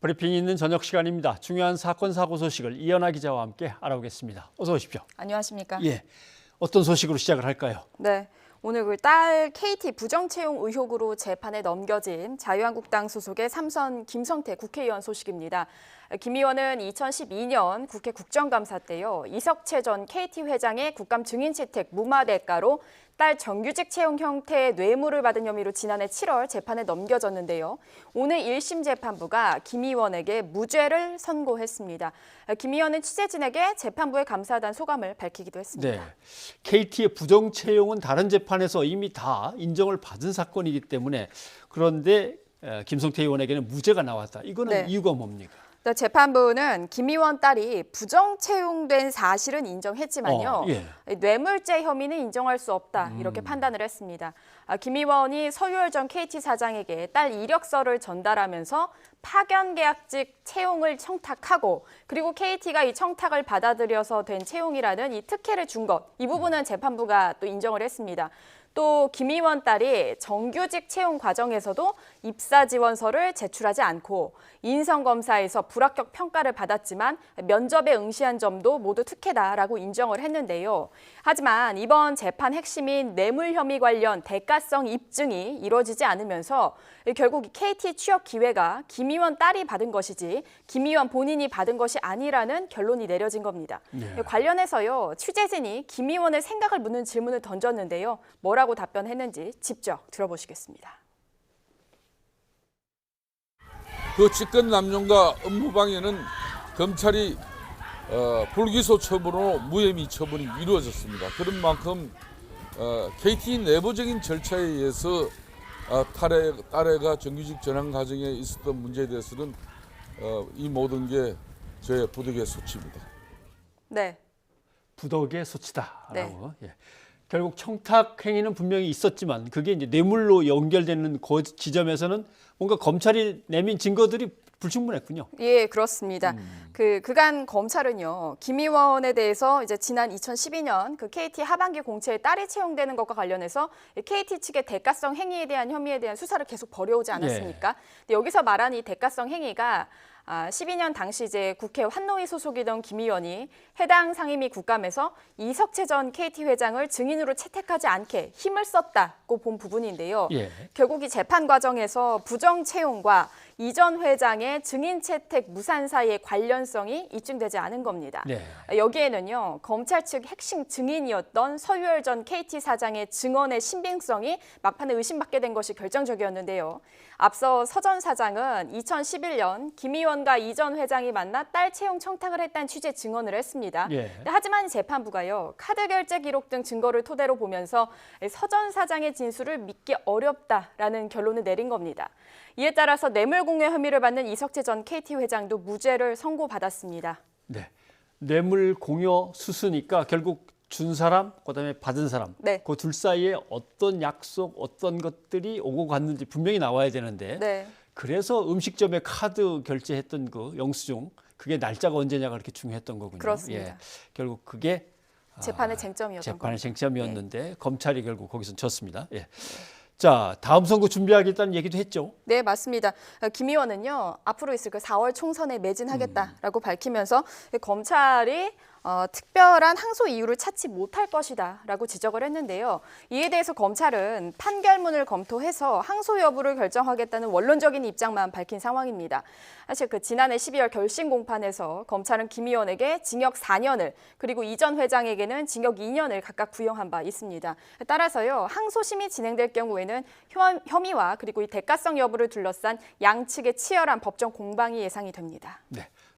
브리핑이 있는 저녁 시간입니다. 중요한 사건 사고 소식을 이연아 기자와 함께 알아보겠습니다. 어서 오십시오. 안녕하십니까? 예, 어떤 소식으로 시작을 할까요? 네, 오늘 그 딸 KT 부정채용 의혹으로 재판에 넘겨진 자유한국당 소속의 삼선 김성태 국회의원 소식입니다. 김 의원은 2012년 국회 국정감사 때요, 이석채 전 KT 회장의 국감 증인채택 무마 대가로 딸 정규직 채용 형태의 뇌물을 받은 혐의로 지난해 7월 재판에 넘겨졌는데요. 오늘 1심 재판부가 김 의원에게 무죄를 선고했습니다. 김 의원은 취재진에게 재판부에 감사하다는 소감을 밝히기도 했습니다. 네, KT의 부정 채용은 다른 재판에서 이미 다 인정을 받은 사건이기 때문에 그런데 김성태 의원에게는 무죄가 나왔다. 이거는 네. 이유가 뭡니까? 재판부는 김 의원 딸이 부정 채용된 사실은 인정했지만요. 뇌물죄 혐의는 인정할 수 없다 이렇게 판단을 했습니다. 김 의원이 서유열 전 KT 사장에게 딸 이력서를 전달하면서 파견 계약직 채용을 청탁하고 그리고 KT가 이 청탁을 받아들여서 된 채용이라는 이 특혜를 준 것, 이 부분은 재판부가 또 인정을 했습니다. 또 김 의원 딸이 정규직 채용 과정에서도 입사 지원서를 제출하지 않고 인성검사에서 불합격 평가를 받았지만 면접에 응시한 점도 모두 특혜다라고 인정을 했는데요. 하지만 이번 재판 핵심인 뇌물 혐의 관련 대가성 입증이 이루어지지 않으면서 결국 KT 취업 기회가 김 의원 딸이 받은 것이지 김 의원 본인이 받은 것이 아니라는 결론이 내려진 겁니다. 네. 관련해서요, 취재진이 김 의원의 생각을 묻는 질문을 던졌는데요. 뭐라고 답변했는지 직접 들어보시겠습니다. 그 직권 남용과 업무방해는 검찰이 불기소 처분으로 무혐의 처분이 이루어졌습니다. 그런 만큼 KT 내부적인 절차에 의해서 딸애가 정규직 전환 과정에 있었던 문제에 대해서는 이 모든 게 저의 부득이의 소치입니다. 네. 부덕의 소치다라고. 네. 예. 결국 청탁 행위는 분명히 있었지만 그게 이제 뇌물로 연결되는 그 지점에서는 뭔가 검찰이 내민 증거들이 불충분했군요. 예, 그렇습니다. 그간 검찰은요, 김 의원에 대해서 이제 지난 2012년 그 KT 하반기 공채에 딸이 채용되는 것과 관련해서 KT 측의 대가성 행위에 대한 혐의에 대한 수사를 계속 벌여오지 않았습니까? 근데 여기서 말한 이 대가성 행위가 12년 당시 이제 국회 환노위 소속이던 김 의원이 해당 상임위 국감에서 이석채 전 KT 회장을 증인으로 채택하지 않게 힘을 썼다고 본 부분인데요. 결국 이 재판 과정에서 부정 채용과 이 전 회장의 증인 채택 무산 사이의 관련성이 입증되지 않은 겁니다. 여기에는요, 검찰 측 핵심 증인이었던 서유열 전 KT 사장의 증언의 신빙성이 막판에 의심받게 된 것이 결정적이었는데요. 앞서 서 전 사장은 2011년 김 의원과 이 전 회장이 만나 딸 채용 청탁을 했다는 취지의 증언을 했습니다. 하지만 재판부가요, 카드 결제 기록 등 증거를 토대로 보면서 서 전 사장의 진술을 믿기 어렵다라는 결론을 내린 겁니다. 이에 따라서 뇌물 공여 혐의를 받는 이석채 전 KT 회장도 무죄를 선고받았습니다. 네, 뇌물 공여 수수니까 결국 준 사람, 그다음에 받은 사람, 그 둘 사이에 어떤 약속, 어떤 것들이 오고 갔는지 분명히 나와야 되는데 그래서 음식점에 카드 결제했던 그 영수증, 그게 날짜가 언제냐가 그렇게 중요했던 거군요. 그렇습니다. 결국 그게 재판의 쟁점이었던 재판의 쟁점이었는데 검찰이 결국 거기서 졌습니다. 자, 다음 선거 준비하겠다는 얘기도 했죠. 네, 맞습니다. 김 의원은요, 앞으로 있을 그 4월 총선에 매진하겠다라고 밝히면서 검찰이 특별한 항소 이유를 찾지 못할 것이다라고 지적을 했는데요. 이에 대해서 검찰은 판결문을 검토해서 항소 여부를 결정하겠다는 원론적인 입장만 밝힌 상황입니다. 사실 그 지난해 12월 결심 공판에서 검찰은 김 의원에게 징역 4년을 그리고 이 전 회장에게는 징역 2년을 각각 구형한 바 있습니다. 따라서요, 항소심이 진행될 경우에는 혐의와 그리고 이 대가성 여부를 둘러싼 양측의 치열한 법정 공방이 예상이 됩니다. 네.